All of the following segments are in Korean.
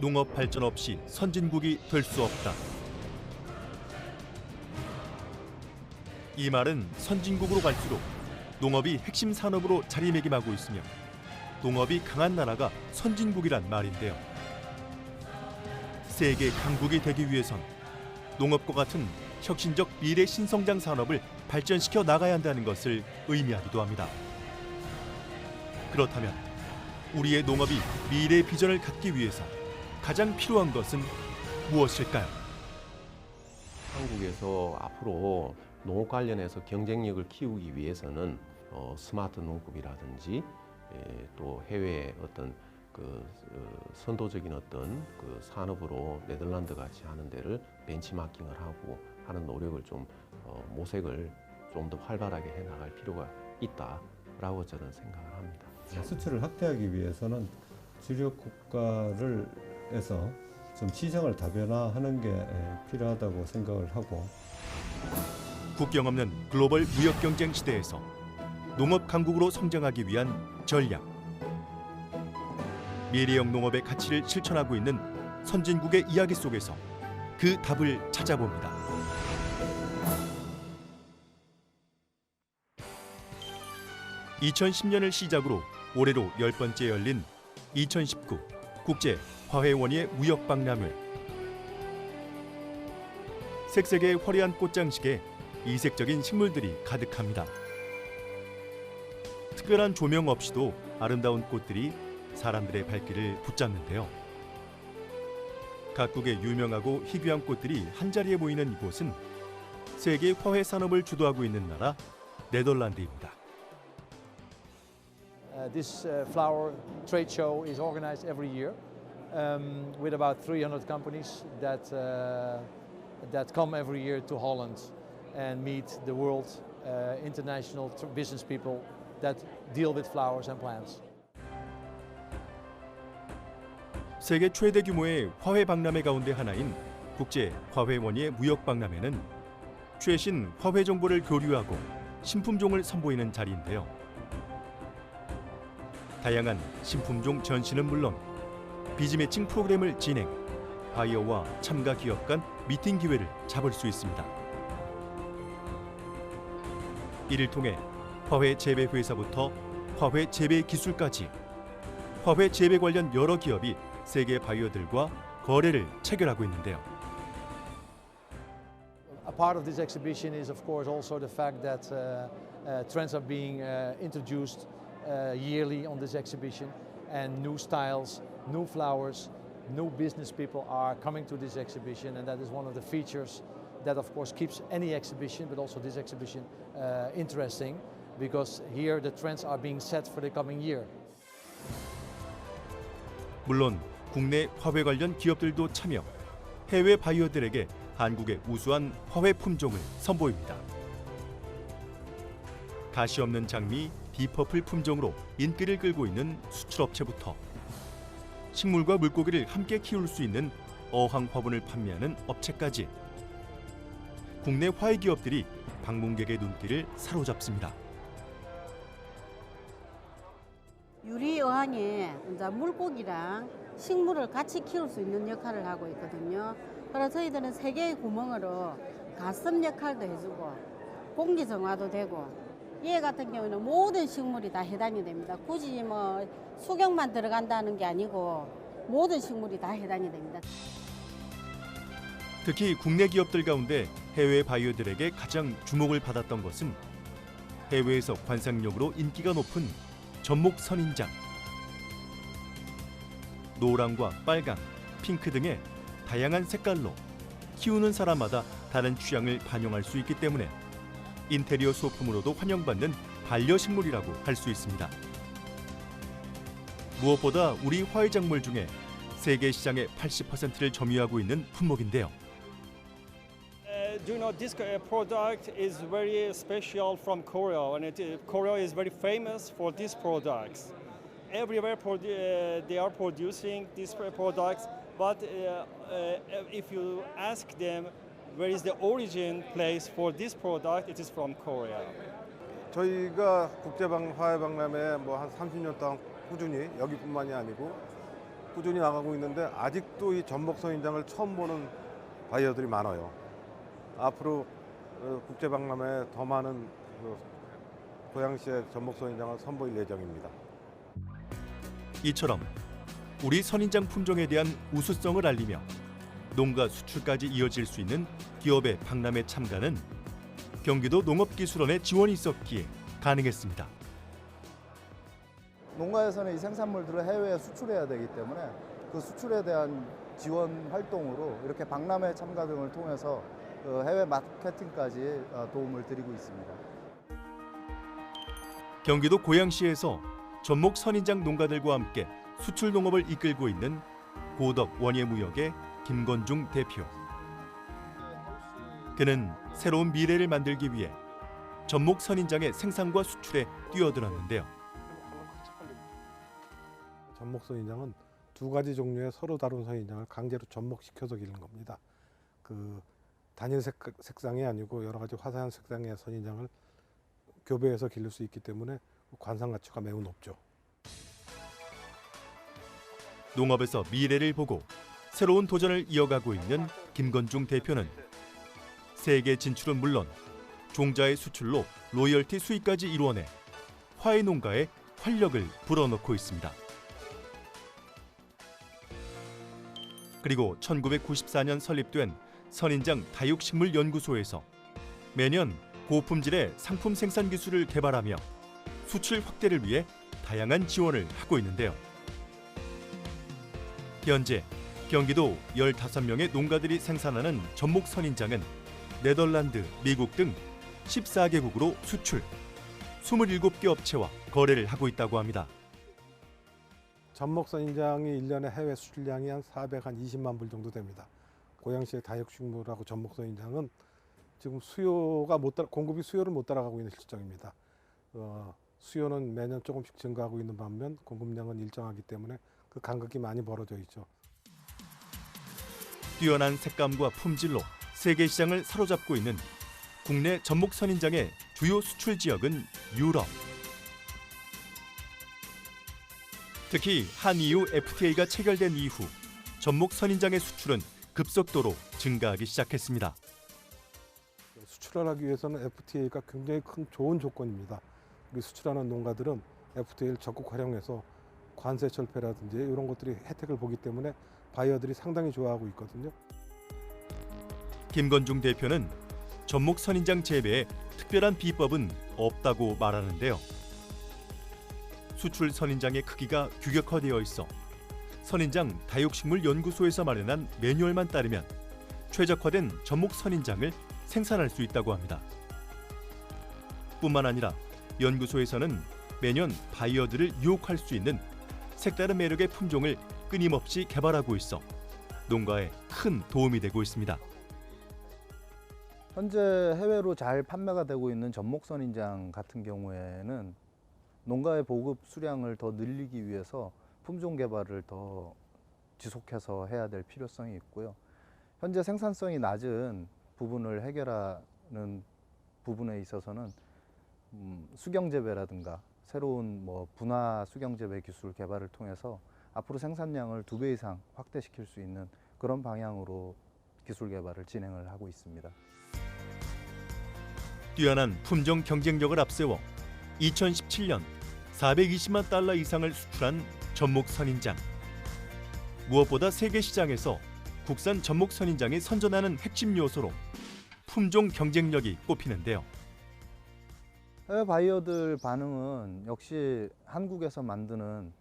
농업 발전 없이 선진국이 될 수 없다. 이 말은 선진국으로 갈수록 농업이 핵심 산업으로 자리매김하고 있으며 농업이 강한 나라가 선진국이란 말인데요. 세계 강국이 되기 위해선 농업과 같은 혁신적 미래 신성장 산업을 발전시켜 나가야 한다는 것을 의미하기도 합니다. 그렇다면 우리의 농업이 미래 비전을 갖기 위해서 가장 필요한 것은 무엇일까요? 한국에서 앞으로 농업 관련해서 경쟁력을 키우기 위해서는 스마트 농업이라든지 또 해외 어떤 선도적인 어떤 산업으로 네덜란드 같이 하는 데를 벤치마킹을 하고 하는 노력을 좀 모색을 좀 더 활발하게 해 나갈 필요가 있다라고 저는 생각을 합니다. 수출을 확대하기 위해서는 주력 국가를 해서 좀 시장을 다변화하는 게 필요하다고 생각을 하고 국경 없는 글로벌 무역 경쟁 시대에서 농업 강국으로 성장하기 위한 전략. 미래형 농업의 가치를 실천하고 있는 선진국의 이야기 속에서 그 답을 찾아봅니다. (2010년을) 시작으로 올해로 10번째 열린 2019 국제 화훼원예 무역박람회. 색색의 화려한 꽃장식에 이색적인 식물들이 가득합니다. 특별한 조명 없이도 아름다운 꽃들이 사람들의 발길을 붙잡는데요. 각국의 유명하고 희귀한 꽃들이 한자리에 모이는 이곳은 세계 화훼 산업을 주도하고 있는 나라 네덜란드입니다. This flower trade show is organized every year with about 300 companies that come every year to Holland and meet the world international business people that deal with flowers and plants. 세계 최대 규모의 화훼 박람회 가운데 하나인 국제 화훼원예 무역 박람회는 최신 화훼 정보를 교류하고 신품종을 선보이는 자리인데요. 다양한 신품종 전시는 물론 비즈 매칭 프로그램을 진행, 바이어와 참가 기업 간 미팅 기회를 잡을 수 있습니다. 이를 통해 화훼 재배 회사부터 화훼 재배 기술까지 화훼 재배 관련 여러 기업이 세계 바이어들과 거래를 체결하고 있는데요. A part of this exhibition is of course also the fact that trends are being introduced yearly on this exhibition and new styles, new flowers, new business people are coming to this exhibition, and that is one of the features that of course keeps any exhibition but also this exhibition interesting because here the trends are being set for the coming year. 물론 국내 화훼 관련 기업들도 참여, 해외 바이어들에게 한국의 우수한 화훼 품종을 선보입니다. 가시 없는 장미 디퍼플 품종으로 인기를 끌고 있는 수출업체부터 식물과 물고기를 함께 키울 수 있는 어항 화분을 판매하는 업체까지 국내 화훼 기업들이 방문객의 눈길을 사로잡습니다. 유리 어항에 이제 물고기랑 식물을 같이 키울 수 있는 역할을 하고 있거든요. 그래서 저희들은 세 개의 구멍으로 가습 역할도 해주고 공기 정화도 되고 얘 같은 경우는 모든 식물이 다 해당이 됩니다. 굳이 뭐 수경만 들어간다는 게 아니고 모든 식물이 다 해당이 됩니다. 특히 국내 기업들 가운데 해외 바이어들에게 가장 주목을 받았던 것은 해외에서 관상용으로 인기가 높은 전목 선인장. 노랑과 빨강, 핑크 등의 다양한 색깔로 키우는 사람마다 다른 취향을 반영할 수 있기 때문에 인테리어 소품으로도 환영받는 반려식물이라고 할 수 있습니다. 무엇보다 우리 화훼작물 중에 세계 시장의 80%를 점유하고 있는 품목인데요. Do you know this product is very special from Korea, and Korea is very famous for these products. Everywhere they are producing these products, but if you ask them where is the origin place for this product, it is from Korea. 저희가 국제화훼박람회 한 30년 동안 꾸준히 여기뿐만이 아니고 꾸준히 나가고 있는데 아직도 이 전목선인장을 처음 보는 바이어들이 많아요. 앞으로 국제박람회에 더 많은 고양시의 전목선인장을 선보일 예정입니다. 이처럼 우리 선인장 품종에 대한 우수성을 알리며 농가 수출까지 이어질 수 있는 기업의 박람회 참가는 경기도 농업기술원의 지원이 있었기에 가능했습니다. 농가에서는 이 생산물들을 해외에 수출해야 되기 때문에 그 수출에 대한 지원 활동으로 이렇게 박람회 참가 등을 통해서 해외 마케팅까지 도움을 드리고 있습니다. 경기도 고양시에서 전목 선인장 농가들과 함께 수출 농업을 이끌고 있는 고덕 원예무역의 김건중 대표. 그는 새로운 미래를 만들기 위해 전목 선인장의 생산과 수출에 뛰어들었는데요. 전목선인장은 두 가지 종류의 서로 다른 선인장을 강제로 접목시켜서 기른 겁니다. 그 단일 색상이 아니고 여러 가지 화사한 색상의 선인장을 교배해서 기를 수 있기 때문에 관상 가치가 매우 높죠. 농업에서 미래를 보고 새로운 도전을 이어가고 있는 김건중 대표는 세계 진출은 물론 종자의 수출로 로열티 수익까지 이루어내 화훼 농가에 활력을 불어넣고 있습니다. 그리고 1994년 설립된 선인장 다육식물연구소에서 매년 고품질의 상품 생산 기술을 개발하며 수출 확대를 위해 다양한 지원을 하고 있는데요. 현재 경기도 15명의 농가들이 생산하는 전목 선인장은 네덜란드, 미국 등 14개국으로 수출, 27개 업체와 거래를 하고 있다고 합니다. 전목선인장이 1년에 해외 수출량이 한 420만 불 정도 됩니다. 고양시의 다육식물하고 전목선인장은 지금 공급이 수요를 못 따라가고 있는 실정입니다. 수요는 매년 조금씩 증가하고 있는 반면 공급량은 일정하기 때문에 그 간극이 많이 벌어져 있죠. 뛰어난 색감과 품질로 세계 시장을 사로잡고 있는 국내 전목 선인장의 주요 수출 지역은 유럽. 특히 한EU FTA가 체결된 이후 전목 선인장의 수출은 급속도로 증가하기 시작했습니다. 수출을 하기 위해서는 FTA가 굉장히 좋은 조건입니다. 우리 수출하는 농가들은 FTA를 적극 활용해서 관세 철폐라든지 이런 것들이 혜택을 보기 때문에 바이어들이 상당히 좋아하고 있거든요. 김건중 대표는 전목 선인장 재배에 특별한 비법은 없다고 말하는데요. 수출 선인장의 크기가 규격화되어 있어 선인장 다육식물 연구소에서 마련한 매뉴얼만 따르면 최적화된 전목 선인장을 생산할 수 있다고 합니다. 뿐만 아니라 연구소에서는 매년 바이어들을 유혹할 수 있는 색다른 매력의 품종을 끊임없이 개발하고 있어 농가에 큰 도움이 되고 있습니다. 현재 해외로 잘 판매가 되고 있는 전목선인장 같은 경우에는 농가의 보급 수량을 더 늘리기 위해서 품종 개발을 더 지속해서 해야 될 필요성이 있고요. 현재 생산성이 낮은 부분을 해결하는 부분에 있어서는 수경재배라든가 새로운 분화 수경재배 기술 개발을 통해서 앞으로 생산량을 2배 이상 확대시킬 수 있는 그런 방향으로 기술 개발을 진행을 하고 있습니다. 뛰어난 품종 경쟁력을 앞세워 2017년 420만 달러 이상을 수출한 전목 선인장. 무엇보다 세계 시장에서 국산 전목 선인장이 선전하는 핵심 요소로 품종 경쟁력이 꼽히는데요. 해외 바이어들 반응은 역시 한국에서 만드는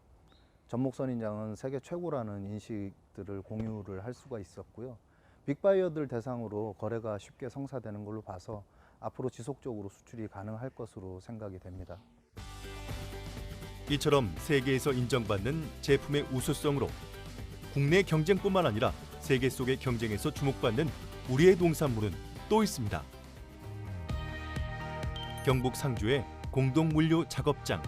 전목선인장은 세계 최고라는 인식들을 공유를 할 수가 있었고요. 빅바이어들 대상으로 거래가 쉽게 성사되는 걸로 봐서 앞으로 지속적으로 수출이 가능할 것으로 생각이 됩니다. 이처럼 세계에서 인정받는 제품의 우수성으로 국내 경쟁뿐만 아니라 세계 속의 경쟁에서 주목받는 우리의 농산물은 또 있습니다. 경북 상주의 공동물류 작업장.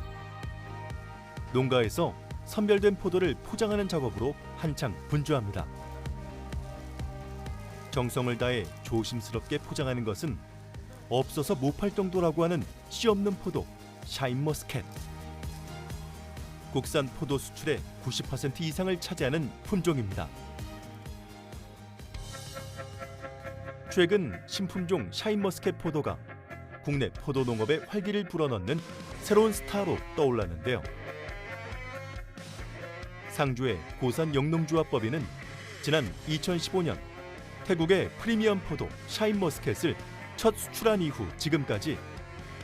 농가에서 선별된 포도를 포장하는 작업으로 한창 분주합니다. 정성을 다해 조심스럽게 포장하는 것은 없어서 못팔 정도라고 하는 씨 없는 포도 샤인머스켓. 국산 포도 수출의 90% 이상을 차지하는 품종입니다. 최근 신품종 샤인머스켓 포도가 국내 포도 농업에 활기를 불어넣는 새로운 스타로 떠올랐는데요. 상주의 고산 영농조합법인은 지난 2015년 태국의 프리미엄 포도 샤인머스켓을 첫 수출한 이후 지금까지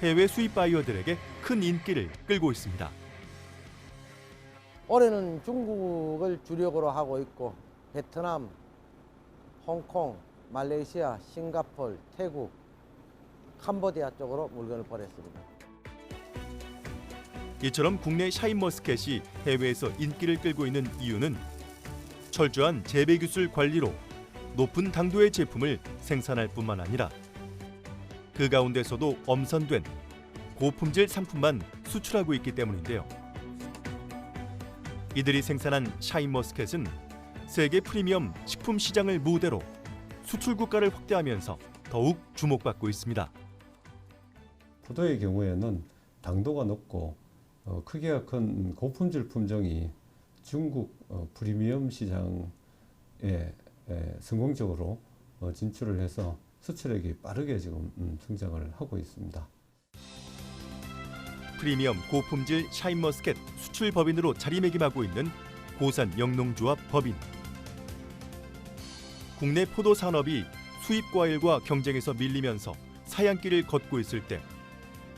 해외 수입 바이어들에게 큰 인기를 끌고 있습니다. 올해는 중국을 주력으로 하고 있고 베트남, 홍콩, 말레이시아, 싱가포르, 태국, 캄보디아 쪽으로 물건을 보냈습니다. 이처럼 국내 샤인머스켓이 해외에서 인기를 끌고 있는 이유는 철저한 재배 기술 관리로 높은 당도의 제품을 생산할 뿐만 아니라 그 가운데서도 엄선된 고품질 상품만 수출하고 있기 때문인데요. 이들이 생산한 샤인머스켓은 세계 프리미엄 식품 시장을 무대로 수출 국가를 확대하면서 더욱 주목받고 있습니다. 포도의 경우에는 당도가 높고 크기가 큰 고품질 품종이 중국 프리미엄 시장에 성공적으로 진출을 해서 수출액이 빠르게 지금 성장을 하고 있습니다. 프리미엄 고품질 샤인머스켓 수출 법인으로 자리매김하고 있는 고산 영농조합 법인. 국내 포도 산업이 수입 과일과 경쟁에서 밀리면서 사양길을 걷고 있을 때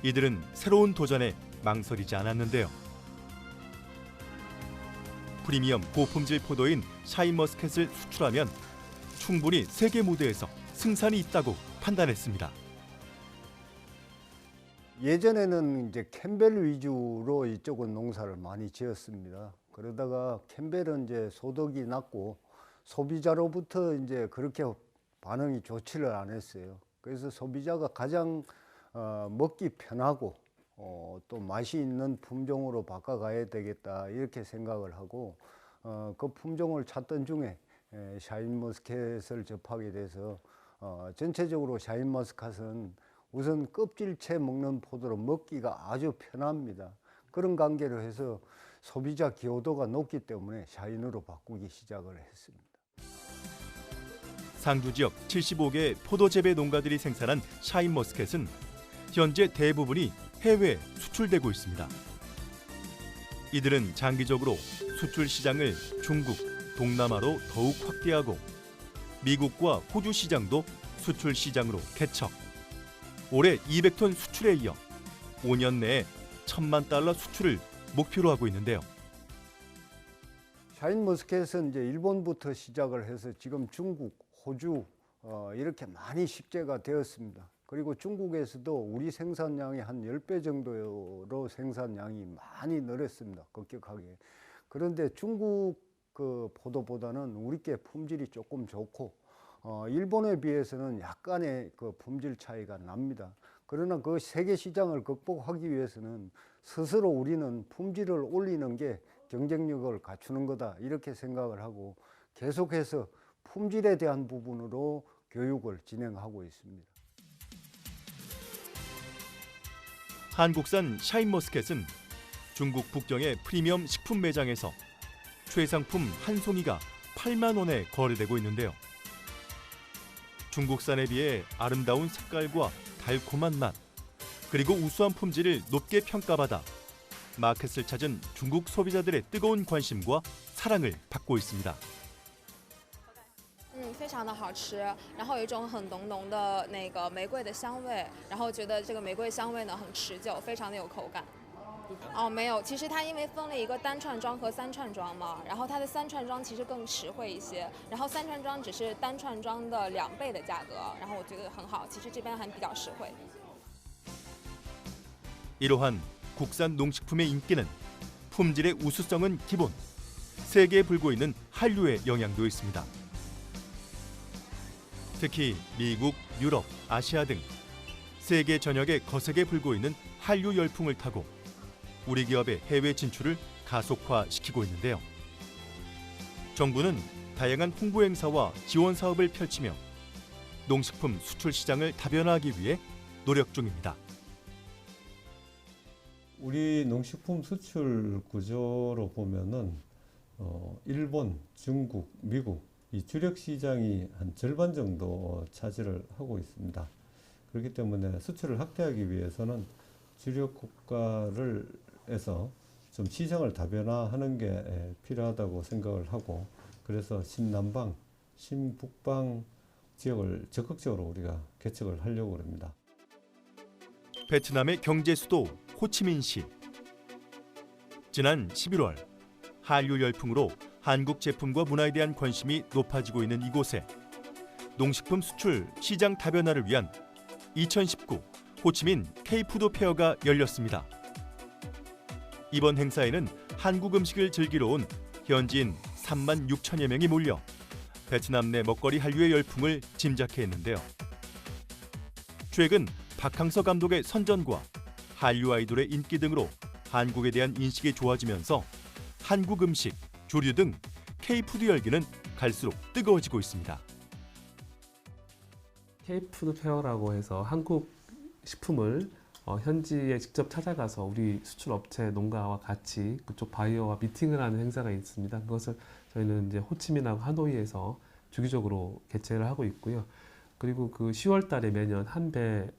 이들은 새로운 도전에 망설이지 않았는데요. 프리미엄 고품질 포도인 샤인머스켓을 수출하면 충분히 세계 무대에서 승산이 있다고 판단했습니다. 예전에는 이제 캠벨 위주로 이쪽은 농사를 많이 지었습니다. 그러다가 캠벨은 이제 소득이 낮고 소비자로부터 이제 그렇게 반응이 좋지를 않았어요. 그래서 소비자가 가장 먹기 편하고 또 맛이 있는 품종으로 바꿔가야 되겠다 이렇게 생각을 하고 그 품종을 찾던 중에 샤인머스켓을 접하게 돼서 전체적으로 샤인머스켓은 우선 껍질째 먹는 포도로 먹기가 아주 편합니다. 그런 관계로 해서 소비자 기여도가 높기 때문에 샤인으로 바꾸기 시작을 했습니다. 상주 지역 75개 포도 재배 농가들이 생산한 샤인머스켓은 현재 대부분이 해외에 수출되고 있습니다. 이들은 장기적으로 수출 시장을 중국, 동남아로 더욱 확대하고 미국과 호주 시장도 수출 시장으로 개척. 올해 200톤 수출에 이어 5년 내에 $10,000만 수출을 목표로 하고 있는데요. 샤인머스켓은 이제 일본부터 시작을 해서 지금 중국, 호주 이렇게 많이 식재가 되었습니다. 그리고 중국에서도 우리 생산량의 한 10배 정도로 생산량이 많이 늘었습니다. 급격하게. 그런데 중국 그 포도보다는 우리께 품질이 조금 좋고 일본에 비해서는 약간의 그 품질 차이가 납니다. 그러나 그 세계 시장을 극복하기 위해서는 스스로 우리는 품질을 올리는 게 경쟁력을 갖추는 거다 이렇게 생각을 하고 계속해서 품질에 대한 부분으로 교육을 진행하고 있습니다. 한국산 샤인머스켓은 중국 북경의 프리미엄 식품 매장에서 최상품 한 송이가 8만 원에 거래되고 있는데요. 중국산에 비해 아름다운 색깔과 달콤한 맛, 그리고 우수한 품질을 높게 평가받아 마켓을 찾은 중국 소비자들의 뜨거운 관심과 사랑을 받고 있습니다. 非常的好吃，然后有一种很浓浓的那个玫瑰的香味，然后觉得这个玫瑰香味呢很持久，非常的有口感。没有，其实它因为分了一个单串装和3串装嘛，然后它的3串装其实更实惠一些，然后3串装只是单串装的2倍的价格，然后我觉得很好，其实这边还比较实惠。 이러한 국산 농식품의 인기는 품질의 우수성은 기본, 세계에 불고 있는 한류의 영향도 있습니다. 특히 미국, 유럽, 아시아 등 세계 전역에 거세게 불고 있는 한류 열풍을 타고 우리 기업의 해외 진출을 가속화시키고 있는데요. 정부는 다양한 홍보 행사와 지원 사업을 펼치며 농식품 수출 시장을 다변화하기 위해 노력 중입니다. 우리 농식품 수출 구조로 보면은 일본, 중국, 미국 이 주력 시장이 한 절반 정도 차지를 하고 있습니다. 그렇기 때문에 수출을 확대하기 위해서는 주력 국가에서 좀 시장을 다변화하는 게 필요하다고 생각을 하고, 그래서 신남방, 신북방 지역을 적극적으로 우리가 개척을 하려고 합니다. 베트남의 경제 수도 호치민시. 지난 11월 한류 열풍으로 한국 제품과 문화에 대한 관심이 높아지고 있는 이곳에 농식품 수출 시장 다변화를 위한 2019 호치민 K-푸드 페어가 열렸습니다. 이번 행사에는 한국 음식을 즐기러 온 현지인 3만 6천여 명이 몰려 베트남 내 먹거리 한류의 열풍을 짐작케 했는데요. 최근 박항서 감독의 선전과 한류 아이돌의 인기 등으로 한국에 대한 인식이 좋아지면서 한국 음식, 조류 등 K-푸드 열기는 갈수록 뜨거워지고 있습니다. K-푸드 페어라고 해서 한국 식품을 현지에 직접 찾아가서 우리 수출 업체 농가와 같이 그쪽 바이어와 미팅을 하는 행사가 있습니다. 그것을 저희는 이제 호치민하고 하노이에서 주기적으로 개최를 하고 있고요. 그리고 그 10월 달에 매년 한배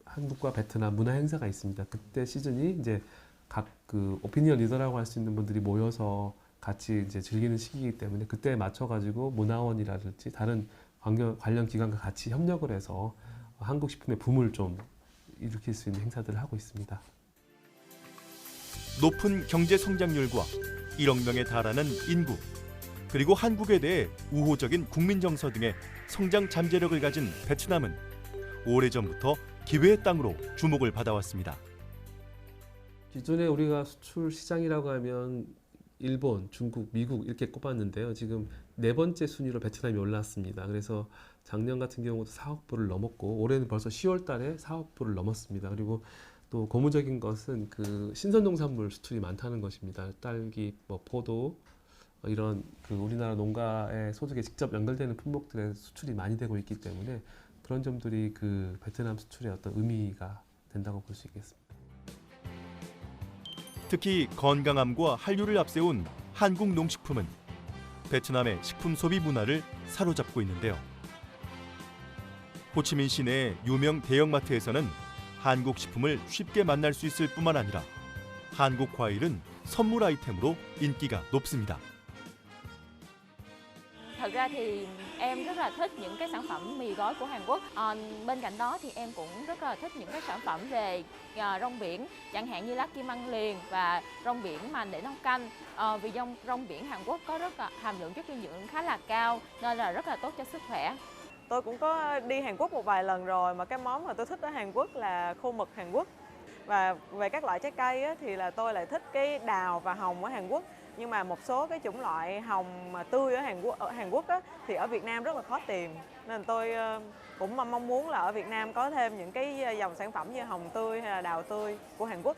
한국과 베트남 문화 행사가 있습니다. 그때 시즌이 이제 각 그 오피니언 리더라고 할 수 있는 분들이 모여서 같이 이제 즐기는 시기이기 때문에 그때에 맞춰 가지고 문화원이라든지 다른 관련 기관과 같이 협력을 해서 한국 식품의 붐을 좀 일으킬 수 있는 행사들을 하고 있습니다. 높은 경제 성장률과 1억 명에 달하는 인구, 그리고 한국에 대해 우호적인 국민 정서 등의 성장 잠재력을 가진 베트남은 오래전부터 기회의 땅으로 주목을 받아왔습니다. 기존에 우리가 수출 시장이라고 하면 일본, 중국, 미국 이렇게 꼽았는데요. 지금 4번째 순위로 베트남이 올랐습니다. 그래서 작년 같은 경우도 4억 불을 넘었고 올해는 벌써 10월 달에 4억 불을 넘었습니다. 그리고 또 고무적인 것은 그 신선농산물 수출이 많다는 것입니다. 딸기, 포도 이런 그 우리나라 농가의 소득에 직접 연결되는 품목들의 수출이 많이 되고 있기 때문에 그런 점들이 그 베트남 수출의 어떤 의미가 된다고 볼 수 있겠습니다. 특히 건강함과 한류를 앞세운 한국 농식품은 베트남의 식품 소비 문화를 사로잡고 있는데요. 호치민 시내 유명 대형마트에서는 한국 식품을 쉽게 만날 수 있을 뿐만 아니라 한국 과일은 선물 아이템으로 인기가 높습니다. Thật ra thì em rất là thích những cái sản phẩm mì gói của Hàn Quốc. Bên cạnh đó thì em cũng rất là thích những cái sản phẩm về rong biển, chẳng hạn như lá kim ăn liền và rong biển mà để nấu canh. Vì rong biển Hàn Quốc có rất là hàm lượng chất dinh dưỡng khá là cao nên là rất là tốt cho sức khỏe. Tôi cũng có đi Hàn Quốc một vài lần rồi mà cái món mà tôi thích ở Hàn Quốc là khô mực Hàn Quốc. Và về các loại trái cây á, thì là tôi lại thích cái đào và hồng ở Hàn Quốc. Nhưng mà một số cái chủng loại hồng mà tươi ở Hàn Quốc á, thì ở Việt Nam rất là khó tìm. Nên tôi cũng mong muốn là ở Việt Nam có thêm những cái dòng sản phẩm như hồng tươi hay là đào tươi của Hàn Quốc.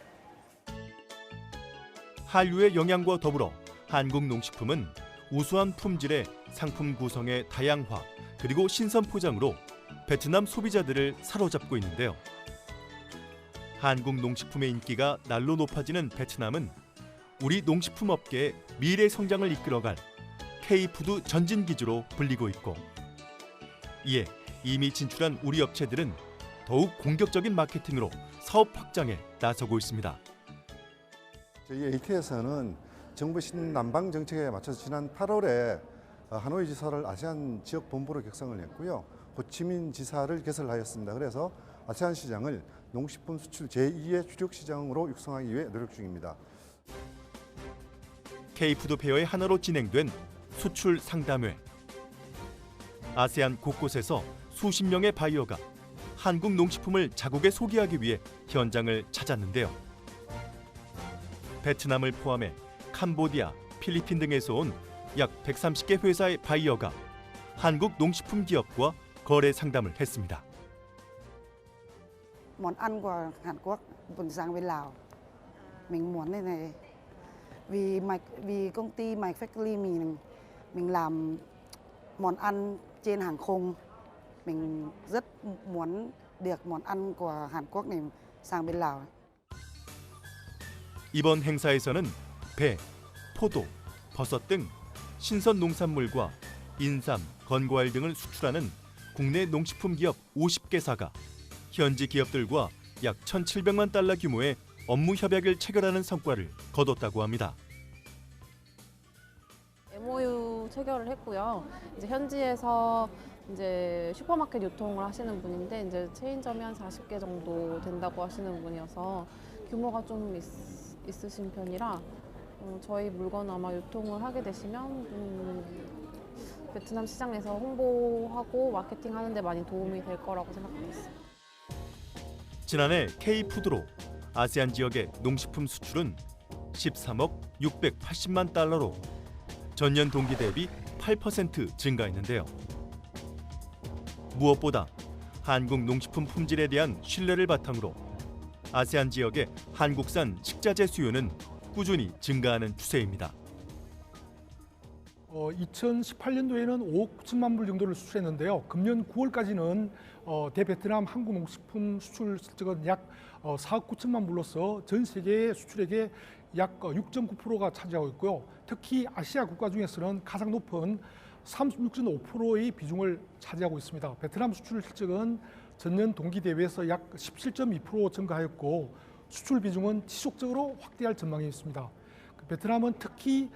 한류의 영향과 더불어 한국 농식품은 우수한 품질의 상품 구성의 다양화 그리고 신선 포장으로 베트남 소비자들을 사로잡고 있는데요. 한국 농식품의 인기가 날로 높아지는 베트남은 우리 농식품 업계의 미래 성장을 이끌어갈 K-푸드 전진기지로 불리고 있고, 이에 이미 진출한 우리 업체들은 더욱 공격적인 마케팅으로 사업 확장에 나서고 있습니다. 저희 AT에서는 정부 신남방 정책에 맞춰서 지난 8월에 하노이 지사를 아세안 지역 본부로 격상을 했고요. 호치민 지사를 개설하였습니다. 그래서 아세안 시장을 농식품 수출 제2의 주력 시장으로 육성하기 위해 노력 중입니다. K-푸드 페어의 하나로 진행된 수출 상담회. 아세안 곳곳에서 수십 명의 바이어가 한국 농식품을 자국에 소개하기 위해 현장을 찾았는데요. 베트남을 포함해 캄보디아, 필리핀 등에서 온 약 130개 회사의 바이어가 한국 농식품 기업과 거래 상담을 했습니다. Món ăn của Hàn Quốc muốn sang bên Lào, mình muốn thế này vì công ty Mike Factory mình làm món ăn trên hàng không, mình rất muốn được món ăn của Hàn Quốc này sang bên Lào. 이번 행사에서는 배, 포도, 버섯 등 신선 농산물과 인삼, 건과일 등을 수출하는 국내 농식품 기업 50개사가 현지 기업들과 약 1,700만 달러 규모의 업무 협약을 체결하는 성과를 거뒀다고 합니다. MOU 체결을 했고요. 이제 현지에서 이제 슈퍼마켓 유통을 하시는 분인데 이제 체인점이 한 40개 정도 된다고 하시는 분이어서 규모가 좀 있으신 편이라 저희 물건 아마 유통을 하게 되시면 베트남 시장에서 홍보하고 마케팅하는 데 많이 도움이 될 거라고 생각하고 있어요. 지난해 K푸드로 아세안 지역의 농식품 수출은 13억 680만 달러로 전년 동기 대비 8% 증가했는데요. 무엇보다 한국 농식품 품질에 대한 신뢰를 바탕으로 아세안 지역의 한국산 식자재 수요는 꾸준히 증가하는 추세입니다. 2018년도에는 5억 9천만 불 정도를 수출했는데요. 금년 9월까지는 대베트남 한국 농식품 수출 실적은 약 4억 9천만 불로서 전 세계의 수출액의 약 6.9%가 차지하고 있고요. 특히 아시아 국가 중에서는 가장 높은 36.5%의 비중을 차지하고 있습니다. 베트남 수출 실적은 전년 동기 대비해서 약 17.2% 증가하였고 수출 비중은 지속적으로 확대할 전망이 있습니다. 베트남은 특히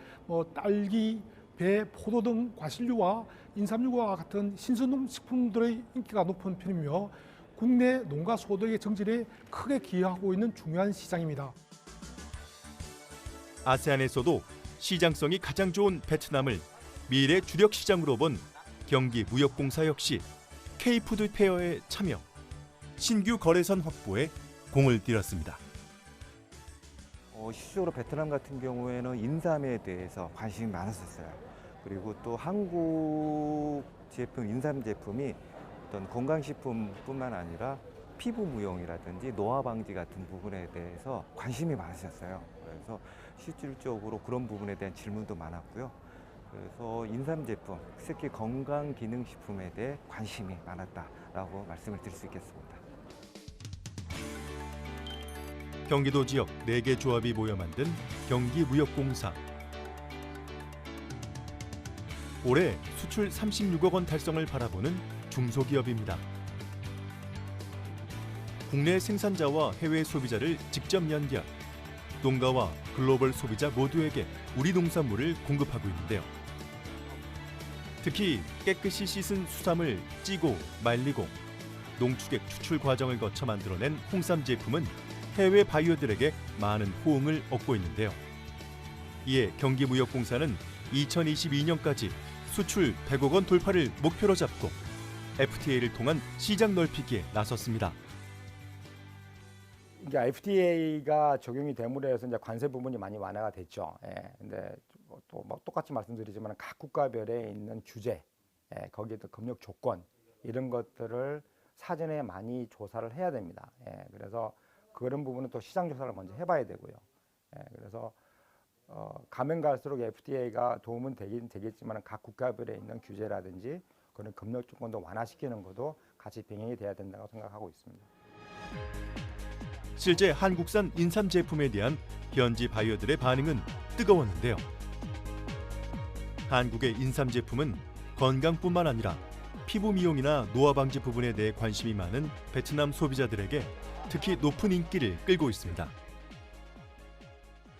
딸기, 배, 포도 등 과실류와 인삼류와 같은 신선농식품들의 인기가 높은 편이며 국내 농가 소득의 정진에 크게 기여하고 있는 중요한 시장입니다. 아세안에서도 시장성이 가장 좋은 베트남을 미래 주력 시장으로 본 경기무역공사 역시 K푸드 페어에 참여, 신규 거래선 확보에 공을 들였습니다. 실제로 베트남 같은 경우에는 인삼에 대해서 관심이 많았었어요. 그리고 또 한국 제품, 인삼 제품이 어떤 건강식품뿐만 아니라 피부 무용이라든지 노화 방지 같은 부분에 대해서 관심이 많으셨어요. 그래서 실질적으로 그런 부분에 대한 질문도 많았고요. 그래서 인삼 제품, 특히 건강기능식품에 대해 관심이 많았다라고 말씀을 드릴 수 있겠습니다. 경기도 지역 4개 조합이 모여 만든 경기무역공사. 올해 수출 36억 원 달성을 바라보는 중소기업입니다. 국내 생산자와 해외 소비자를 직접 연결, 농가와 글로벌 소비자 모두에게 우리 농산물을 공급하고 있는데요. 특히 깨끗이 씻은 수삼을 찌고 말리고 농축액 추출 과정을 거쳐 만들어낸 홍삼 제품은 해외 바이어들에게 많은 호응을 얻고 있는데요. 이에 경기무역공사는 2022년까지 수출 100억 원 돌파를 목표로 잡고 FTA를 통한 시장 넓히기에 나섰습니다. 이게 FTA가 적용이 됨으로 해서 이제 관세 부분이 많이 완화가 됐죠. 근데 또 똑같이 말씀드리지만 각 국가별에 있는 규제, 거기에 또 검역 조건 이런 것들을 사전에 많이 조사를 해야 됩니다. 그래서 그런 부분은 또 시장 조사를 먼저 해봐야 되고요. 그래서 가면 갈수록 FTA가 도움은 되긴 되겠지만 각 국가별에 있는 규제라든지 그런 검역 조건도 완화시키는 것도 같이 병행이 돼야 된다고 생각하고 있습니다. 실제 한국산 인삼 제품에 대한 현지 바이어들의 반응은 뜨거웠는데요. 한국의 인삼 제품은 건강뿐만 아니라 피부 미용이나 노화 방지 부분에 대해 관심이 많은 베트남 sobi자들에게 특히 높은 인기를 끌고 있습니다.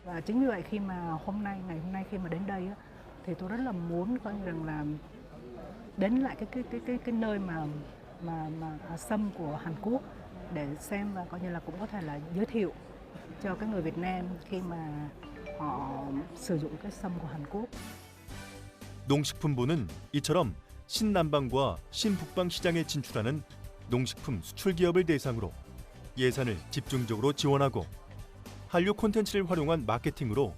Và chính vì vậy khi mà ngày hôm nay khi mà đến đây thì tôi rất là muốn coi như rằng là đến lại cái nơi mà sâm của Hàn Quốc để xem và coi như là cũng có thể là giới thiệu cho cái người Việt Nam khi mà họ sử dụng cái sâm của Hàn Quốc. 농식품부는 이처럼 신남방과 신북방 시장에 진출하는 농식품 수출 기업을 대상으로 예산을 집중적으로 지원하고 한류 콘텐츠를 활용한 마케팅으로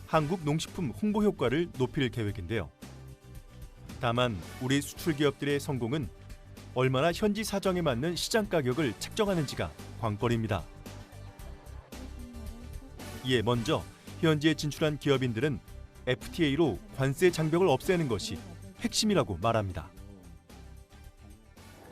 한국 농식품 홍보 효과를 높일 계획인데요. 다만 우리 수출 기업들의 성공은 얼마나 현지 사정에 맞는 시장 가격을 책정하는지가 관건입니다. 이에 먼저 현지에 진출한 기업인들은 FTA로 관세 장벽을 없애는 것이 핵심이라고 말합니다.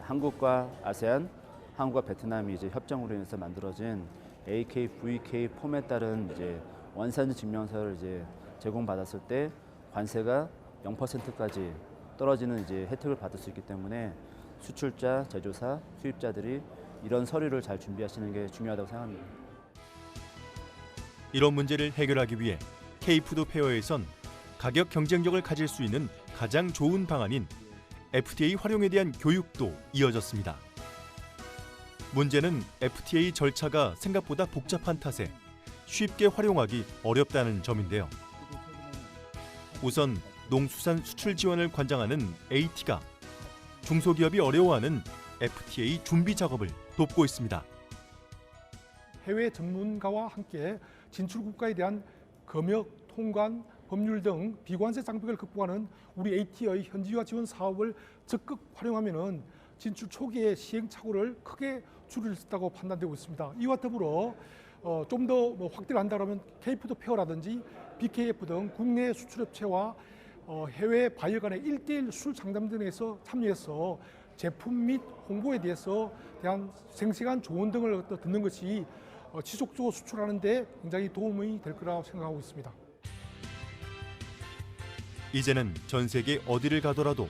한국과 아세안, 한국과 베트남이 이제 협정으로 인해서 만들어진 AK, VK 폼에 따른 이제 원산지 증명서를 이제 제공받았을 때 관세가 0%까지 떨어지는 이제 혜택을 받을 수 있기 때문에 수출자, 제조사, 수입자들이 이런 서류를 잘 준비하시는 게 중요하다고 생각합니다. 이런 문제를 해결하기 위해 K푸드 페어에선 가격 경쟁력을 가질 수 있는 가장 좋은 방안인 FTA 활용에 대한 교육도 이어졌습니다. 문제는 FTA 절차가 생각보다 복잡한 탓에 쉽게 활용하기 어렵다는 점인데요. 우선 농수산 수출 지원을 관장하는 AT가 중소기업이 어려워하는 FTA 준비 작업을 돕고 있습니다. 해외 전문가와 함께 진출 국가에 대한 검역, 통관, 법률 등 비관세 장벽을 극복하는 우리 AT의 현지화 지원 사업을 적극 활용하면은 진출 초기의 시행착오를 크게 줄일 수 있다고 판단되고 있습니다. 이와 더불어 좀 더 확대를 한다면 K푸드 페어라든지 BKF 등 국내 수출업체와 해외 바이어 간의 1:1 수출 상담 등에서 참여해서 제품 및 홍보에 대한 생생한 조언 등을 듣는 것이 지속적으로 수출하는 데 굉장히 도움이 될 거라고 생각하고 있습니다. 이제는 전 세계 어디를 가더라도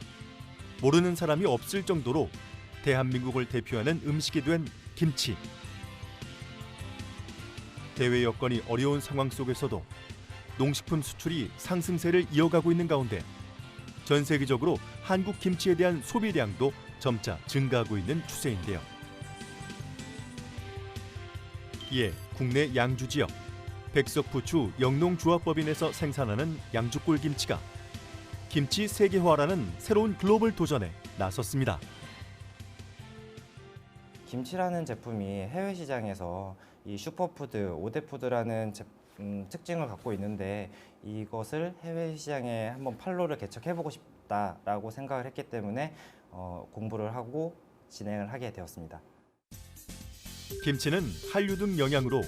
모르는 사람이 없을 정도로 대한민국을 대표하는 음식이 된 김치. 대외 여건이 어려운 상황 속에서도 농식품 수출이 상승세를 이어가고 있는 가운데 전 세계적으로 한국 김치에 대한 소비량도 점차 증가하고 있는 추세인데요. 이에 국내 양주 지역 백석부추 영농조합법인에서 생산하는 양주골 김치가 김치 세계화라는 새로운 글로벌 도전에 나섰습니다. 김치라는 제품이 해외 시장에서 이 슈퍼푸드, 5대 푸드라는 특징을 갖고 있는데 이것을 해외 시장에 한번 판로를 개척해보고 싶다라고 생각을 했기 때문에 공부를 하고 진행을 하게 되었습니다. 김치는 한류 등 영향으로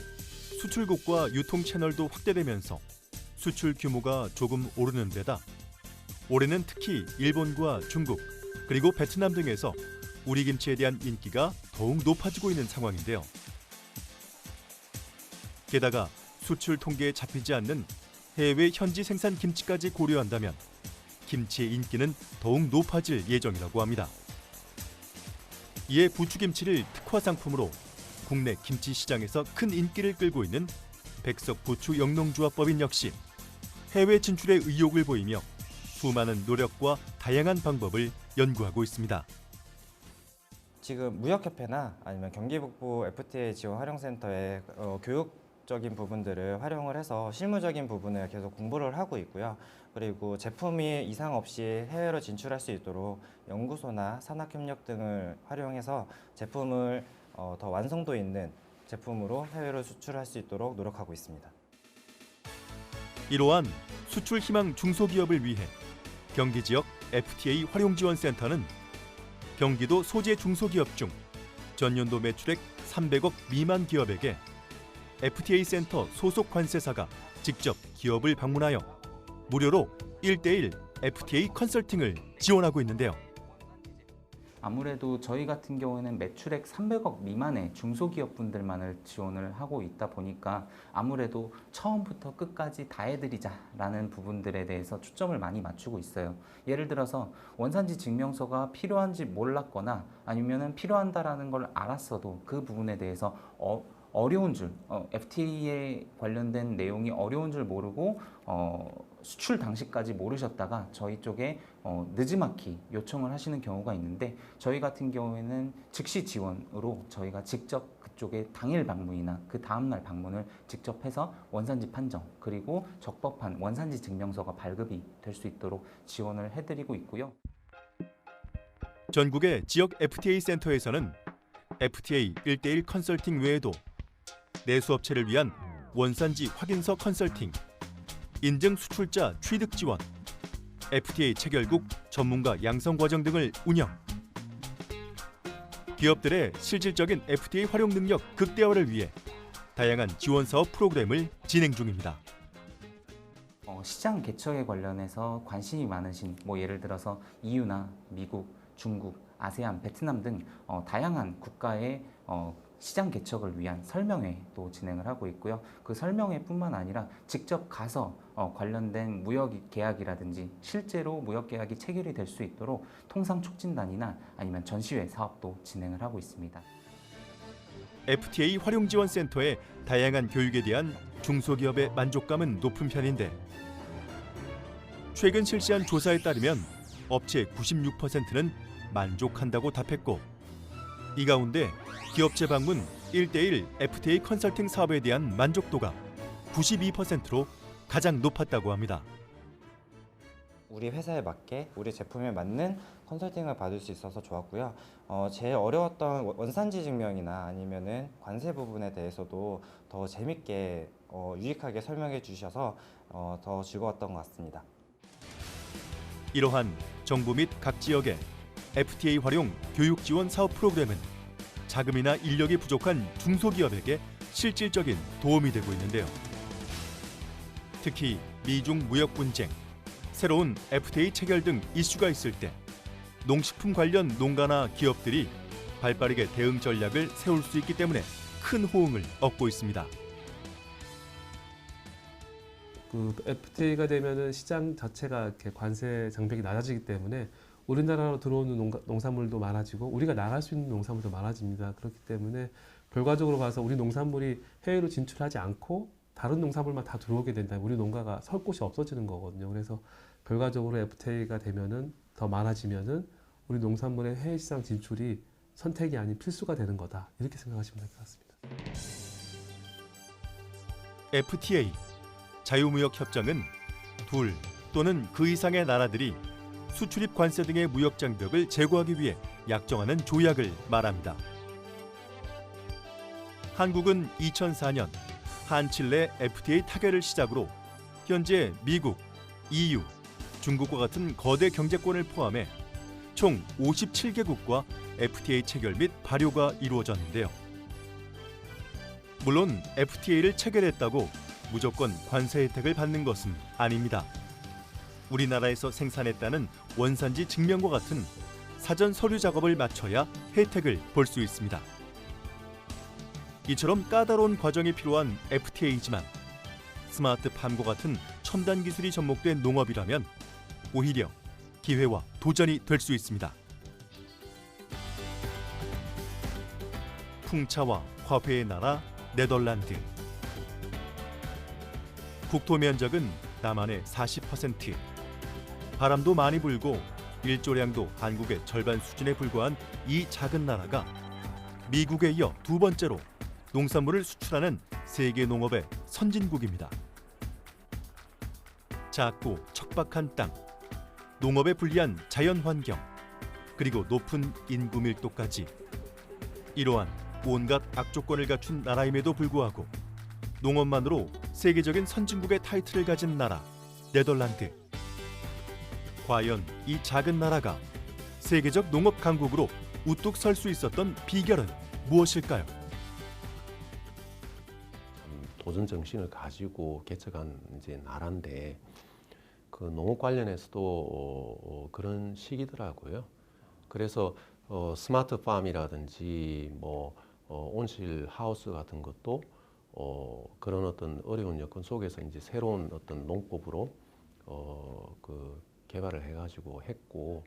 수출국과 유통 채널도 확대되면서 수출 규모가 조금 오르는 데다 올해는 특히 일본과 중국 그리고 베트남 등에서 우리 김치에 대한 인기가 더욱 높아지고 있는 상황인데요. 게다가 수출 통계에 잡히지 않는 해외 현지 생산 김치까지 고려한다면 김치의 인기는 더욱 높아질 예정이라고 합니다. 이에 부추김치를 특화 상품으로 국내 김치 시장에서 큰 인기를 끌고 있는 백석부추 영농조합법인 역시 해외 진출의 의욕을 보이며 수많은 노력과 다양한 방법을 연구하고 있습니다. 지금 무역협회나 아니면 경기북부 FTA 지원 활용센터의 교육적인 부분들을 활용을 해서 실무적인 부분을 계속 공부를 하고 있고요. 그리고 제품이 이상 없이 해외로 진출할 수 있도록 연구소나 산학협력 등을 활용해서 제품을 더 완성도 있는 제품으로 해외로 수출할 수 있도록 노력하고 있습니다. 이러한 수출 희망 중소기업을 위해 경기 지역 FTA 활용지원센터는 경기도 소재 중소기업 중 전년도 매출액 300억 미만 기업에게 FTA 센터 소속 관세사가 직접 기업을 방문하여 무료로 1:1 FTA 컨설팅을 지원하고 있는데요. 아무래도 저희 같은 경우에는 매출액 300억 미만의 중소기업분들만을 지원을 하고 있다 보니까 아무래도 처음부터 끝까지 다 해드리자라는 부분들에 대해서 초점을 많이 맞추고 있어요. 예를 들어서 원산지 증명서가 필요한지 몰랐거나 아니면은 필요한다라는 걸 알았어도 그 부분에 대해서 어려운 줄, FTA에 관련된 내용이 어려운 줄 모르고 수출 당시까지 모르셨다가 저희 쪽에 늦지막히 요청을 하시는 경우가 있는데 저희 같은 경우에는 즉시 지원으로 저희가 직접 그쪽에 당일 방문이나 그 다음날 방문을 직접 해서 원산지 판정 그리고 적법한 원산지 증명서가 발급이 될 수 있도록 지원을 해드리고 있고요. 전국의 지역 FTA 센터에서는 FTA 1:1 컨설팅 외에도 내수업체를 위한 원산지 확인서 컨설팅, 인증 수출자 취득 지원, FTA 체결국 전문가 양성 과정 등을 운영. 기업들의 실질적인 FTA 활용 능력 극대화를 위해 다양한 지원 사업 프로그램을 진행 중입니다. 시장 개척에 관련해서 관심이 많으신 예를 들어서 EU나 미국, 중국, 아세안, 베트남 등 다양한 국가의 시장 개척을 위한 설명회도 진행을 하고 있고요. 그 설명회뿐만 아니라 직접 가서 관련된 무역 계약이라든지 실제로 무역 계약이 체결이 될 수 있도록 통상 촉진단이나 아니면 전시회 사업도 진행을 하고 있습니다. FTA 활용지원센터의 다양한 교육에 대한 중소기업의 만족감은 높은 편인데 최근 실시한 조사에 따르면 업체 96%는 만족한다고 답했고 이 가운데 기업 재방문 1:1 FTA 컨설팅 사업에 대한 만족도가 92%로 가장 높았다고 합니다. 우리 회사에 맞게 우리 제품에 맞는 컨설팅을 받을 수 있어서 좋았고요. 제일 어려웠던 원산지 증명이나 아니면은 관세 부분에 대해서도 더 재밌게 유익하게 설명해 주셔서 더 즐거웠던 것 같습니다. 이러한 정부 및 각 지역의 FTA 활용 교육 지원 사업 프로그램은 자금이나 인력이 부족한 중소기업에게 실질적인 도움이 되고 있는데요. 특히 미중 무역 분쟁, 새로운 FTA 체결 등 이슈가 있을 때 농식품 관련 농가나 기업들이 발빠르게 대응 전략을 세울 수 있기 때문에 큰 호응을 얻고 있습니다. 그 FTA가 되면은 시장 자체가 이렇게 관세 장벽이 낮아지기 때문에 우리나라로 들어오는 농산물도 많아지고 우리가 나갈 수 있는 농산물도 많아집니다. 그렇기 때문에 결과적으로 봐서 우리 농산물이 해외로 진출하지 않고 다른 농산물만 다 들어오게 된다. 우리 농가가 설 곳이 없어지는 거거든요. 그래서 결과적으로 FTA가 되면은 더 많아지면은 우리 농산물의 해외 시장 진출이 선택이 아닌 필수가 되는 거다. 이렇게 생각하시면 될 것 같습니다. FTA 자유무역 협정은 둘 또는 그 이상의 나라들이 수출입 관세 등의 무역 장벽을 제거하기 위해 약정하는 조약을 말합니다. 한국은 2004년 한칠레 FTA 타결을 시작으로 현재 미국, EU, 중국과 같은 거대 경제권을 포함해 총 57개국과 FTA 체결 및 발효가 이루어졌는데요. 물론 FTA를 체결했다고 무조건 관세 혜택을 받는 것은 아닙니다. 우리나라에서 생산했다는 원산지 증명과 같은 사전 서류 작업을 마쳐야 혜택을 볼 수 있습니다. 이처럼 까다로운 과정이 필요한 FTA이지만 스마트팜과 같은 첨단 기술이 접목된 농업이라면 오히려 기회와 도전이 될 수 있습니다. 풍차와 화훼의 나라 네덜란드. 국토 면적은 남한의 40%. 바람도 많이 불고 일조량도 한국의 절반 수준에 불과한 이 작은 나라가 미국에 이어 두 번째로 농산물을 수출하는 세계 농업의 선진국입니다. 작고 척박한 땅, 농업에 불리한 자연 환경, 그리고 높은 인구 밀도까지 이러한 온갖 악조건을 갖춘 나라임에도 불구하고 농업만으로 세계적인 선진국의 타이틀을 가진 나라 네덜란드. 과연 이 작은 나라가 세계적 농업 강국으로 우뚝 설 수 있었던 비결은 무엇일까요? 도전 정신을 가지고 개척한 이제 나라인데 그 농업 관련해서도 그런 시기더라고요. 그래서 스마트팜이라든지 뭐 온실 하우스 같은 것도 그런 어떤 어려운 여건 속에서 이제 새로운 어떤 농법으로 그 개발을 해가지고 했고.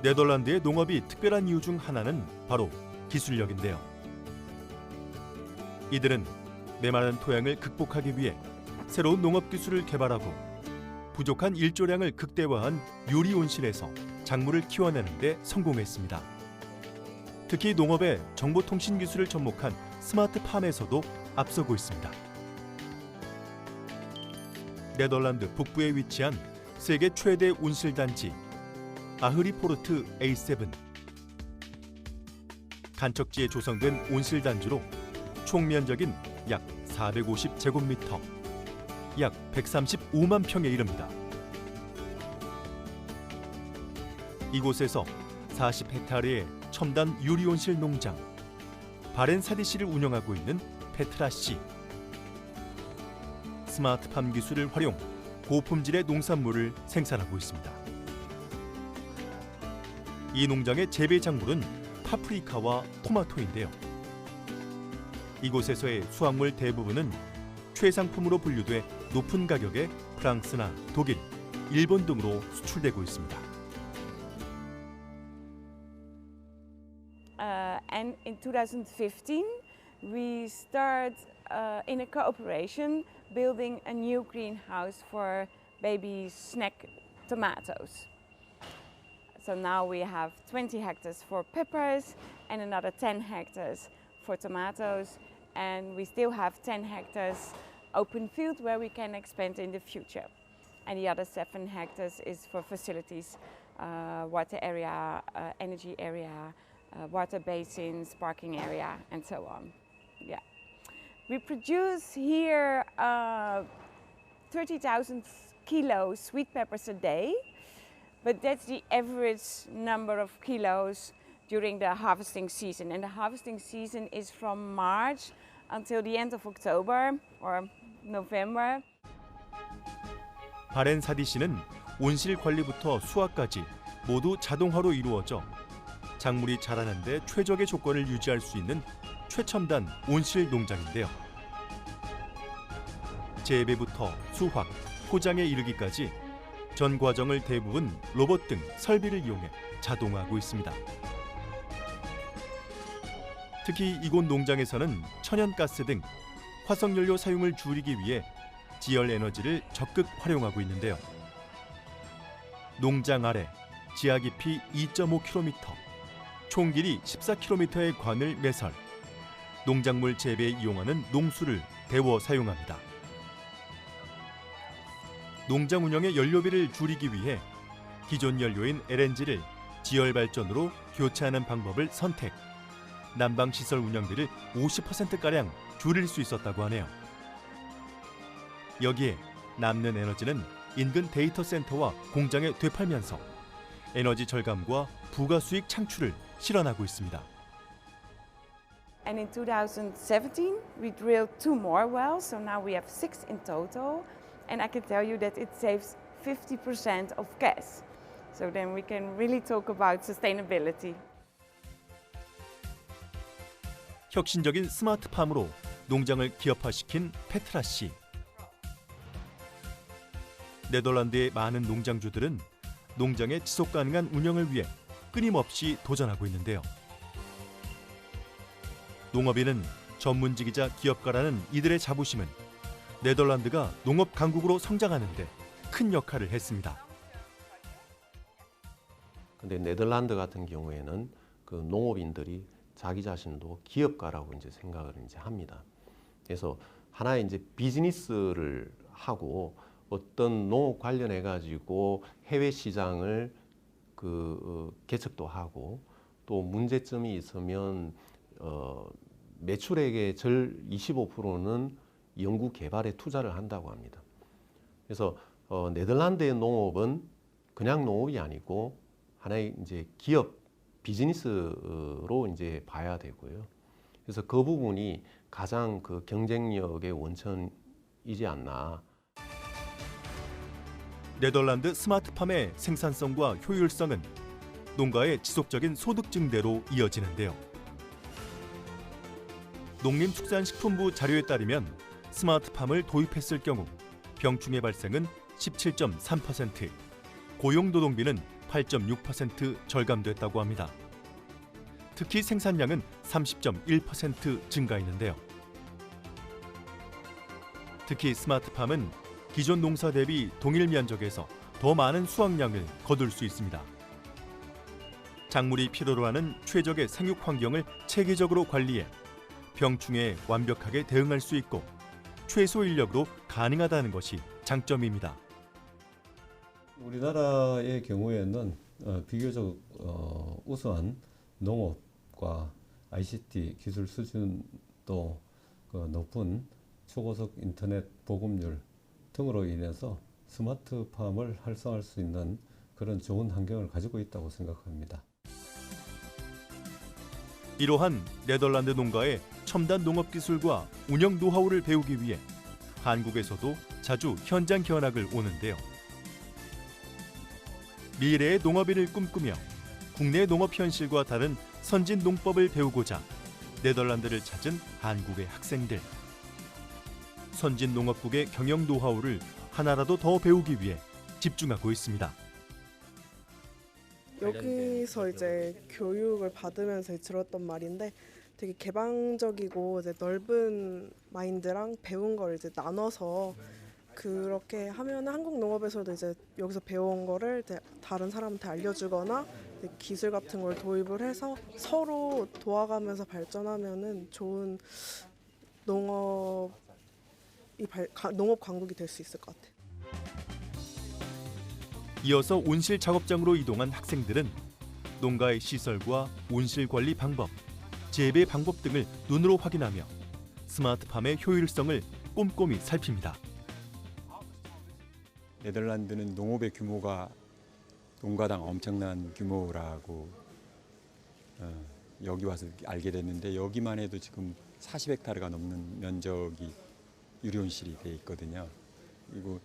네덜란드의 농업이 특별한 이유 중 하나는 바로 기술력인데요. 이들은 메마른 토양을 극복하기 위해 새로운 농업 기술을 개발하고 부족한 일조량을 극대화한 유리 온실에서 작물을 키워내는 데 성공했습니다. 특히 농업의 정보통신 기술을 접목한 스마트팜에서도 앞서고 있습니다. 네덜란드 북부에 위치한 세계 최대 온실단지 아흐리포르트 A7. 간척지에 조성된 온실단지로 총 면적인 약 450제곱미터, 약 135만 평에 이릅니다. 이곳에서 40헥타르의 첨단 유리온실 농장 바렌사디시를 운영하고 있는 페트라 씨. 스마트팜 기술을 활용 고품질의 농산물을 생산하고 있습니다. 이 농장의 재배 작물은 파프리카와 토마토인데요. 이곳에서의 수확물 대부분은 최상품으로 분류돼 높은 가격에 프랑스나 독일, 일본 등으로 수출되고 있습니다. And in 2015, we start in a cooperation building a new greenhouse for baby snack tomatoes. So now we have 20 hectares for peppers and another 10 hectares for tomatoes, and we still have 10 hectares open field where we can expand in the future. And the other 7 hectares is for facilities, water area, energy area, water basins, parking area, and so on. Yeah. We produce here 30,000 kilos sweet peppers a day, but that's the average number of kilos during the harvesting season. And the harvesting season is from March until the end of October or November. 바렌사디시는 온실 관리부터 수확까지 모두 자동화로 이루어져 작물이 자라는 데 최적의 조건을 유지할 수 있는 최첨단 온실 농장인데요. 재배부터 수확, 포장에 이르기까지 전 과정을 대부분 로봇 등 설비를 이용해 자동화하고 있습니다. 특히 이곳 농장에서는 천연가스 등 화석연료 사용을 줄이기 위해 지열 에너지를 적극 활용하고 있는데요. 농장 아래 지하 깊이 2.5km, 총 길이 14km의 관을 매설, 농작물 재배에 이용하는 농수를 데워 사용합니다. 농장 운영의 연료비를 줄이기 위해 기존 연료인 LNG를 지열 발전으로 교체하는 방법을 선택, 난방 시설 운영비를 50%가량 줄일 수 있었다고 하네요. 여기에 남는 에너지는 인근 데이터 센터와 공장에 되팔면서 에너지 절감과 부가 수익 창출을 실현하고 있습니다. And in 2017, we drilled 2 more wells, so now we have 6 in total. And I can tell you that it saves 50% of gas. So then we can really talk about sustainability. 혁신적인 스마트팜으로 농장을 기업화시킨 페트라 씨. 네덜란드의 많은 농장주들은 농장의 지속 가능한 운영을 위해 끊임없이 도전하고 있는데요. 농업인은 전문직이자 기업가라는 이들의 자부심은 네덜란드가 농업 강국으로 성장하는 데 큰 역할을 했습니다. 근데 네덜란드 같은 경우에는 그 농업인들이 자기 자신도 기업가라고 이제 생각을 이제 합니다. 그래서 하나의 이제 비즈니스를 하고 어떤 농업 관련해 가지고 해외 시장을 개척도 하고 또 문제점이 있으면 매출액의 절 25%는 연구 개발에 투자를 한다고 합니다. 그래서 네덜란드의 농업은 그냥 농업이 아니고 하나의 이제 기업 비즈니스로 이제 봐야 되고요. 그래서 그 부분이 가장 그 경쟁력의 원천이지 않나. 네덜란드 스마트팜의 생산성과 효율성은 농가의 지속적인 소득 증대로 이어지는데요. 농림축산식품부 자료에 따르면 스마트팜을 도입했을 경우 병충해 발생은 17.3%, 고용노동비는 8.6% 절감됐다고 합니다. 특히 생산량은 30.1% 증가했는데요. 특히 스마트팜은 기존 농사 대비 동일 면적에서 더 많은 수확량을 거둘 수 있습니다. 작물이 필요로 하는 최적의 생육 환경을 체계적으로 관리해 병충해에 완벽하게 대응할 수 있고 최소 인력으로 가능하다는 것이 장점입니다. 우리나라의 경우에는 비교적 우수한 농업과 ICT 기술 수준도 높은 초고속 인터넷 보급률 등으로 인해서 스마트팜을 활성화할 수 있는 그런 좋은 환경을 가지고 있다고 생각합니다. 이러한 네덜란드 농가의 첨단 농업 기술과 운영 노하우를 배우기 위해 한국에서도 자주 현장 견학을 오는데요. 미래의 농업인을 꿈꾸며 국내 농업 현실과 다른 선진 농법을 배우고자 네덜란드를 찾은 한국의 학생들. 선진 농업국의 경영 노하우를 하나라도 더 배우기 위해 집중하고 있습니다. 여기서 이제 교육을 받으면서 들었던 말인데 되게 개방적이고 이제 넓은 마인드랑 배운 걸 이제 나눠서 그렇게 하면 한국 농업에서도 이제 여기서 배운 거를 이제 다른 사람한테 알려주거나 이제 기술 같은 걸 도입을 해서 서로 도와가면서 발전하면은 좋은 농업 강국이 될 수 있을 것 같아요. 이어서 온실 작업장으로 이동한 학생들은 농가의 시설과 온실 관리 방법, 재배 방법 등을 눈으로 확인하며 스마트팜의 효율성을 꼼꼼히 살핍니다. 네덜란드는 농업의 규모가 농가당 엄청난 규모라고 여기 와서 알게 됐는데 여기만 해도 지금 40헥타르가 넘는 면적이 유리온실이 돼 있거든요. 그리고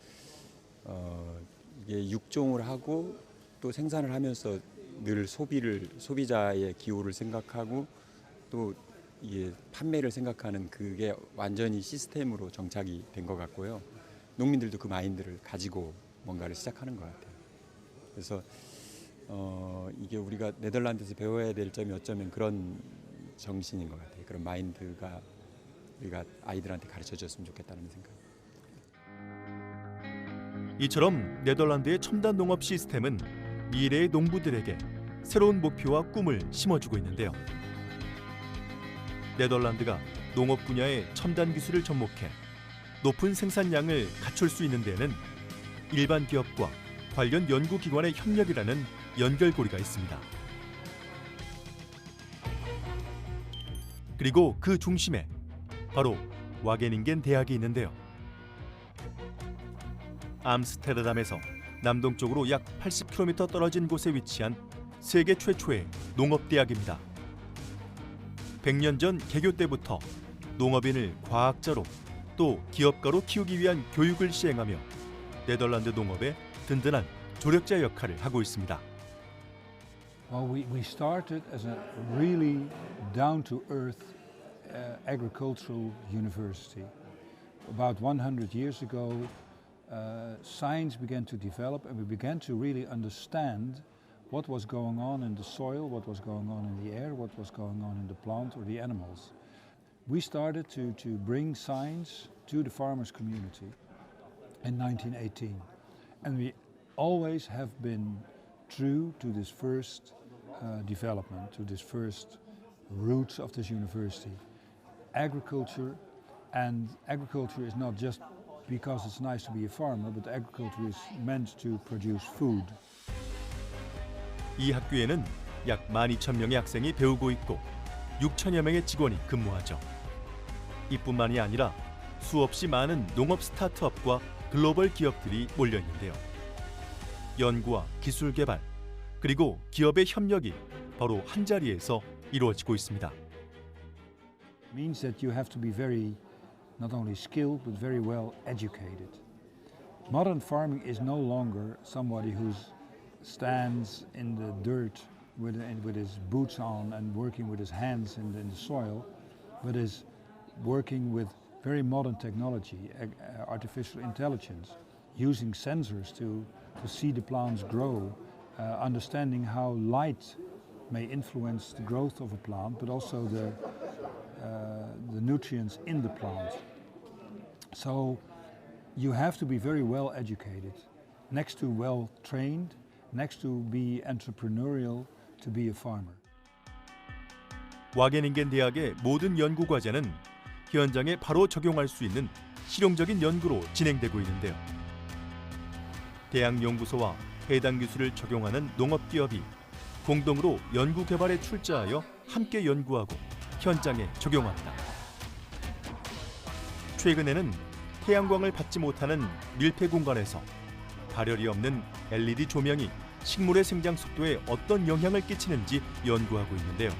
이게 육종을 하고 또 생산을 하면서 늘 소비자의 기호를 생각하고 또 이게 판매를 생각하는 그게 완전히 시스템으로 정착이 된 것 같고요. 농민들도 그 마인드를 가지고 뭔가를 시작하는 것 같아요. 그래서 이게 우리가 네덜란드에서 배워야 될 점이 어쩌면 그런 정신인 것 같아요. 그런 마인드가 우리가 아이들한테 가르쳐줬으면 좋겠다는 생각. 이처럼 네덜란드의 첨단 농업 시스템은 미래의 농부들에게 새로운 목표와 꿈을 심어주고 있는데요. 네덜란드가 농업 분야의 첨단 기술을 접목해 높은 생산량을 갖출 수 있는 데에는 일반 기업과 관련 연구기관의 협력이라는 연결고리가 있습니다. 그리고 그 중심에 바로 와게닝겐 대학이 있는데요. 암스테르담에서 남동쪽으로 약 80km 떨어진 곳에 위치한 세계 최초의 농업대학입니다. 100년 전 개교 때부터 농업인을 과학자로 또 기업가로 키우기 위한 교육을 시행하며 네덜란드 농업의 든든한 조력자 역할을 하고 있습니다. Well, we started as a really down-to-earth agricultural university. About 100 years ago, science began to develop and we began to really understand what was going on in the soil, what was going on in the air, what was going on in the plant or the animals. We started to bring science to the farmers' community in 1918. And we always have been true to this first development, to this first roots of this university. Agriculture, and agriculture is not just because it's nice to be a farmer, but agriculture is meant to produce food. 이 학교에는 약 12,000명의 학생이 배우고 있고 6천여 명의 직원이 근무하죠. 이뿐만이 아니라 수없이 많은 농업 스타트업과 글로벌 기업들이 몰려 있는데요. 연구와 기술 개발, 그리고 기업의 협력이 바로 한자리에서 이루어지고 있습니다. Means that you have to be very not only skilled but very well educated. Modern farming is no longer somebody who stands in the dirt with his boots on and working with his hands in the soil, but is working with very modern technology, artificial intelligence, using sensors to see the plants grow, understanding how light may influence the growth of a plant, but also the nutrients in the plant. So you have to be very well educated, next to well trained, next to be entrepreneurial, to be a farmer. 와게닝겐 대학의 모든 연구 과제는 현장에 바로 적용할 수 있는 실용적인 연구로 진행되고 있는데요. 대학 연구소와 해당 기술을 적용하는 농업기업이 공동으로 연구 개발에 출자하여 함께 연구하고 현장에 적용합니다. 최근에는 태양광을 받지 못하는 밀폐 공간에서 발열이 없는 LED 조명이 식물의 생장 속도에 어떤 영향을 끼치는지 연구하고 있는데요.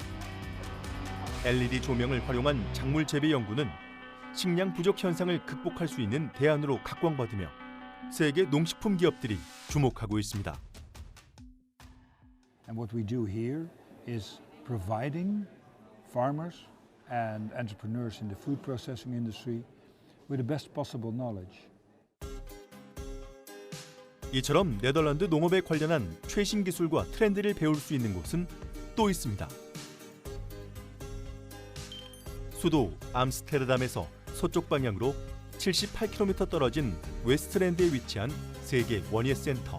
LED 조명을 활용한 작물 재배 연구는 식량 부족 현상을 극복할 수 있는 대안으로 각광받으며 세계 농식품 기업들이 주목하고 있습니다. And what we do here is providing farmers and entrepreneurs in the food processing industry with the best possible knowledge. 이처럼 네덜란드 농업에 관련한 최신 기술과 트렌드를 배울 수 있는 곳은 또 있습니다. 수도 암스테르담에서 서쪽 방향으로 78km 떨어진 웨스트랜드에 위치한 세계 원예센터.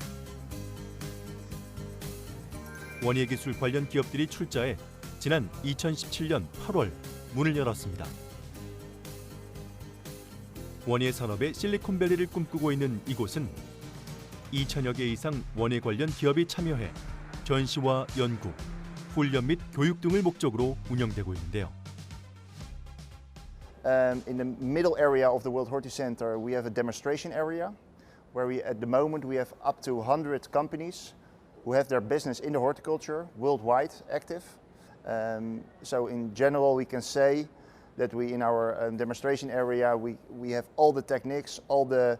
원예기술 관련 기업들이 출자해 지난 2017년 8월 문을 열었습니다. 원예 산업의 실리콘밸리를 꿈꾸고 있는 이곳은 2천여 개 이상 원예 관련 기업이 참여해 전시와 연구, 훈련 및 교육 등을 목적으로 운영되고 있는데요. In the middle area of the World Horti Center, we have a demonstration area where at the moment we have up to 100 companies who have their business in the horticulture worldwide active. So in general, we can say that we in our demonstration area we have all the techniques, all the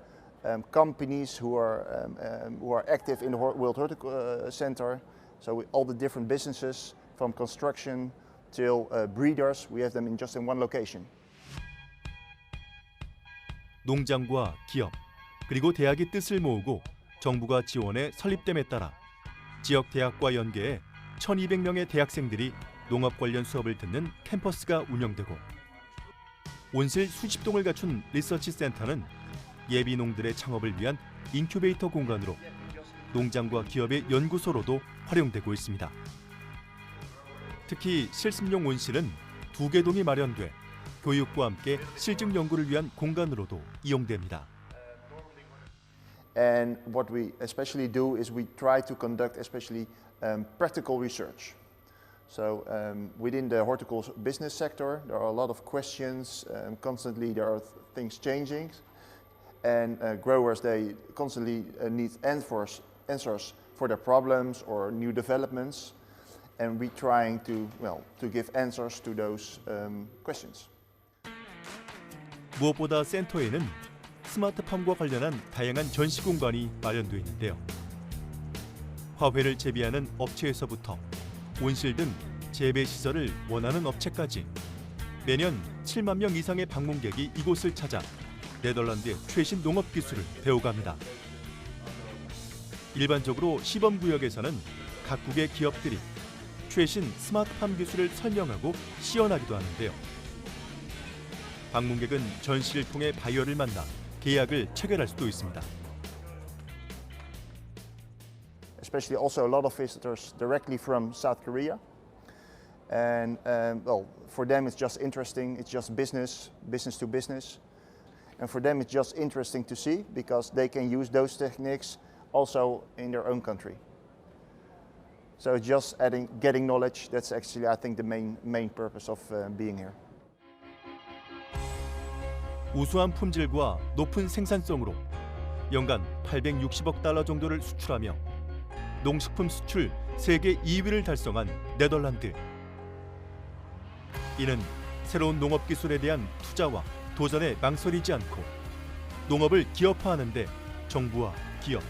companies who are active in the World Horticulture Center. So all the different businesses from construction till breeders, we have them just in one location. 농장과 기업, 그리고 대학이 뜻을 모으고 정부가 지원해 설립됨에 따라 지역 대학과 연계해 1,200명의 대학생들이 농업 관련 수업을 듣는 캠퍼스가 운영되고 온실 수십 동을 갖춘 리서치 센터는 예비농들의 창업을 위한 인큐베이터 공간으로 농장과 기업의 연구소로도 활용되고 있습니다. 특히 실습용 온실은 2개 동이 마련돼 교육과 함께 실증 연구를 위한 공간으로도 이용됩니다. And what we especially do is we try to conduct especially practical research. So within the horticulture business sector, there are a lot of questions. Constantly, there are things changing, and growers they constantly need answers for their problems or new developments, and we trying to give answers to those questions. 무엇보다 센터에는 스마트팜과 관련한 다양한 전시 공간이 마련되어 있는데요. 화훼를 재배하는 업체에서부터 온실 등 재배 시설을 원하는 업체까지 매년 7만 명 이상의 방문객이 이곳을 찾아 네덜란드의 최신 농업 기술을 배워갑니다. 일반적으로 시범구역에서는 각국의 기업들이 최신 스마트팜 기술을 설명하고 시연하기도 하는데요. 방문객은 전시를 통해 바이어를 만나 계약을 체결할 수도 있습니다. Especially also a lot of visitors directly from South Korea. And for them it's just interesting, it's just business to business. And for them it's just interesting to see because they can use those techniques also in their own country. So just getting knowledge, that's actually I think the main purpose of being here. 우수한 품질과 높은 생산성으로 연간 860억 달러 정도를 수출하며 농식품 수출 세계 2위를 달성한 네덜란드. 이는 새로운 농업 기술에 대한 투자와 도전에 망설이지 않고 농업을 기업화하는 데 정부와 기업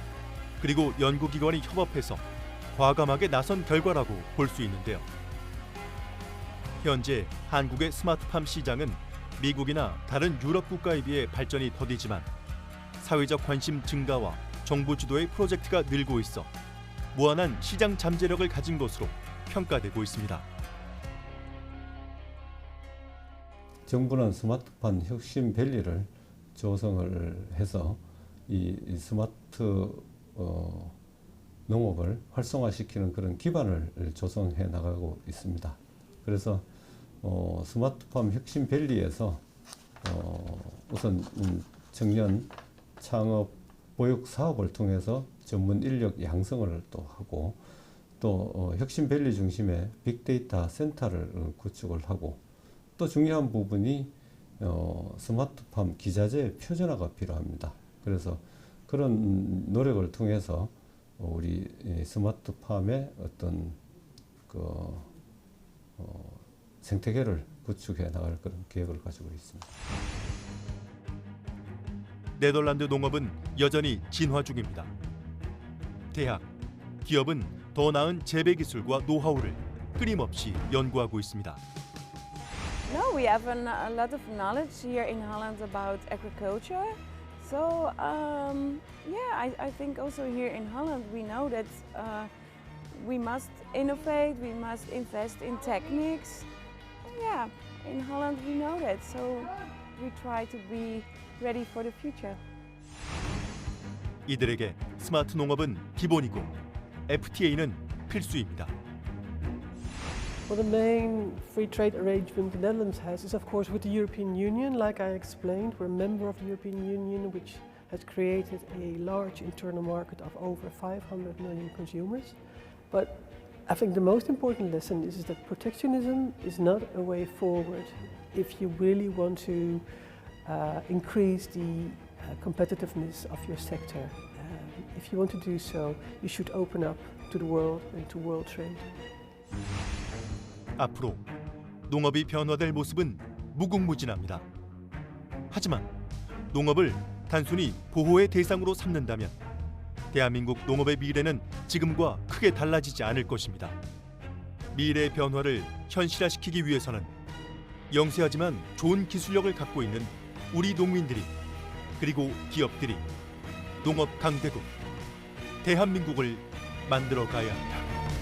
그리고 연구기관이 협업해서 과감하게 나선 결과라고 볼 수 있는데요. 현재 한국의 스마트팜 시장은 미국이나 다른 유럽 국가에 비해 발전이 더디지만 사회적 관심 증가와 정부 주도의 프로젝트가 늘고 있어 무한한 시장 잠재력을 가진 것으로 평가되고 있습니다. 정부는 스마트팜 혁신밸리를 조성을 해서 이 스마트 농업을 활성화시키는 그런 기반을 조성해 나가고 있습니다. 그래서 스마트팜 혁신밸리에서 우선 청년 창업 보육 사업을 통해서 전문 인력 양성을 또 하고 또 혁신밸리 중심의 빅데이터 센터를 구축을 하고 또 중요한 부분이 스마트팜 기자재 표준화가 필요합니다. 그래서 그런 노력을 통해서 우리 스마트팜의 어떤 생태계를 구축해 나갈 그런 계획을 가지고 있습니다. 네덜란드 농업은 여전히 진화 중입니다. 대학, 기업은 더 나은 재배 기술과 노하우를 끊임없이 연구하고 있습니다. No, we have a lot of knowledge here in Holland about agriculture. So yeah, I think also here in Holland we know that we must innovate, we must invest in techniques. Yeah, in Holland we know that, so we try to be ready for the future. 이들에게 스마트 농업은 기본이고 FTA는 필수입니다. Well, the main free trade arrangement the Netherlands has is, of course, with the European Union. Like I explained, we're a member of the European Union, which has created a large internal market of over 500 million consumers. But I think the most important lesson is that protectionism is not a way forward if you really want to increase the competitiveness of your sector. If you want to do so, you should open up to the world and to world trade. 앞으로 농업이 변화될 모습은 무궁무진합니다. 하지만 농업을 단순히 보호의 대상으로 삼는다면 대한민국 농업의 미래는 지금과 크게 달라지지 않을 것입니다. 미래의 변화를 현실화시키기 위해서는 영세하지만 좋은 기술력을 갖고 있는 우리 농민들이 그리고 기업들이 농업 강대국 대한민국을 만들어 가야 합니다.